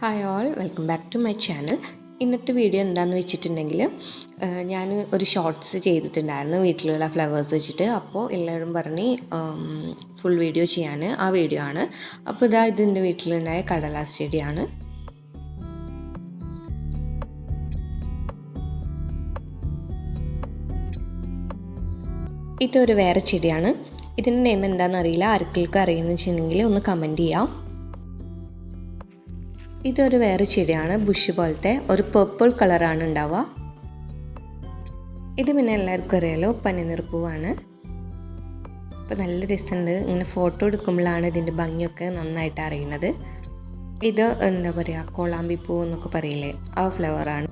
Hi all, welcome back to my channel. ഇന്നത്തെ video എന്താണെന്ന് വെച്ചിട്ടുണ്ടെങ്കിൽ ഞാൻ ഒരു ഷോർട്സ് ചെയ്തിട്ടുണ്ടായിരുന്നു വീട്ടിലുള്ള ഫ്ലവേഴ്സ് വെച്ചിട്ട്. അപ്പോൾ എല്ലാവരും പറഞ്ഞ് ഫുൾ വീഡിയോ ചെയ്യാൻ, ആ വീഡിയോ ആണ്. അപ്പോൾ ഇതിൻ്റെ വീട്ടിലുണ്ടായ കടലാസ് ചെടിയാണ്. ഇതൊരു വേറെ ചെടിയാണ്. ഇതിൻ്റെ നെയിം എന്താണെന്ന് അറിയില്ല. ആർക്കെങ്കിലും അറിയുമെന്ന് വെച്ചിട്ടുണ്ടെങ്കിൽ ഒന്ന് കമൻറ്റ് ചെയ്യാം. ഇതൊരു വേറെ ചെടിയാണ്, ബുഷ് പോലത്തെ ഒരു പർപ്പിൾ കളറാണ് ഉണ്ടാവുക. ഇത് പിന്നെ എല്ലാവർക്കും അറിയാലോ, പനിനീർപ്പൂവാണ്. അപ്പോൾ നല്ല രസമുണ്ട്. ഇങ്ങനെ ഫോട്ടോ എടുക്കുമ്പോഴാണ് ഇതിൻ്റെ ഭംഗിയൊക്കെ നന്നായിട്ട് അറിയുന്നത്. ഇത് എന്താ പറയുക, കോളാമ്പിപ്പൂ എന്നൊക്കെ പറയില്ലേ, ആ ഫ്ലവറാണ്.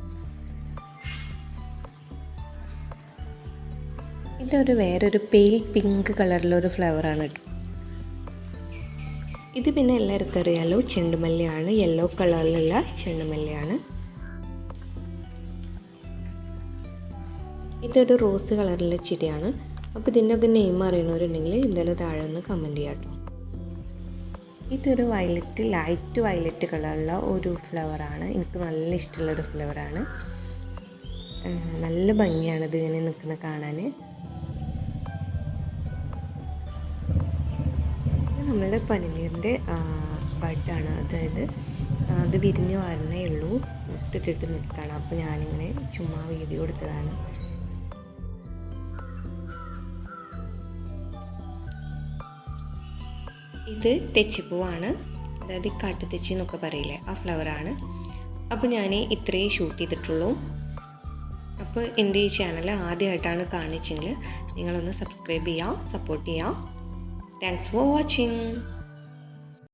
ഇതൊരു വേറൊരു പെയിൽ പിങ്ക് കളറിലൊരു ഫ്ലവറാണ് കേട്ടോ. ഇത് പിന്നെ എല്ലാവർക്കും അറിയാലോ, ചെണ്ടുമല്ലിയാണ്. യെല്ലോ കളറിലുള്ള ചെണ്ടുമല്ലിയാണ്. ഇതൊരു റോസ് കളറിലുള്ള ചെടിയാണ്. അപ്പോൾ ഇതിൻ്റെ ഒക്കെ നെയിം അറിയണവരുണ്ടെങ്കിൽ എന്തായാലും താഴെ ഒന്ന് കമൻറ്റ് ചെയ്യാം കേട്ടോ. ഇതൊരു ലൈറ്റ് വയലറ്റ് കളറുള്ള ഒരു ഫ്ലവറാണ്. എനിക്ക് നല്ല ഇഷ്ടമുള്ളൊരു ഫ്ലവറാണ്. നല്ല ഭംഗിയാണ് ഇത് ഇങ്ങനെ നിൽക്കുന്ന കാണാൻ. നമ്മളുടെ പനിനീറിൻ്റെ ബഡാണ്, അതായത് അത് വിരിഞ്ഞ് വരണേ ഉള്ളൂ, ഇട്ടിട്ട് നിൽക്കുകയാണ്. അപ്പോൾ ഞാനിങ്ങനെ ചുമ്മാ വീഡിയോ എടുത്തതാണ്. ഇത് തെച്ചിപ്പൂവാണ്, അതായത് കാട്ടുതെച്ചി എന്നൊക്കെ പറയില്ലേ, ആ ഫ്ലവറാണ്. അപ്പോൾ ഞാൻ ഇത്രയും ഷൂട്ട് ചെയ്തിട്ടുള്ളൂ. അപ്പോൾ എൻ്റെ ഈ ചാനൽ ആദ്യമായിട്ടാണ് കാണിച്ചെങ്കിൽ നിങ്ങളൊന്ന് സബ്സ്ക്രൈബ് ചെയ്യുക, സപ്പോർട്ട് ചെയ്യുക. Thanks for watching.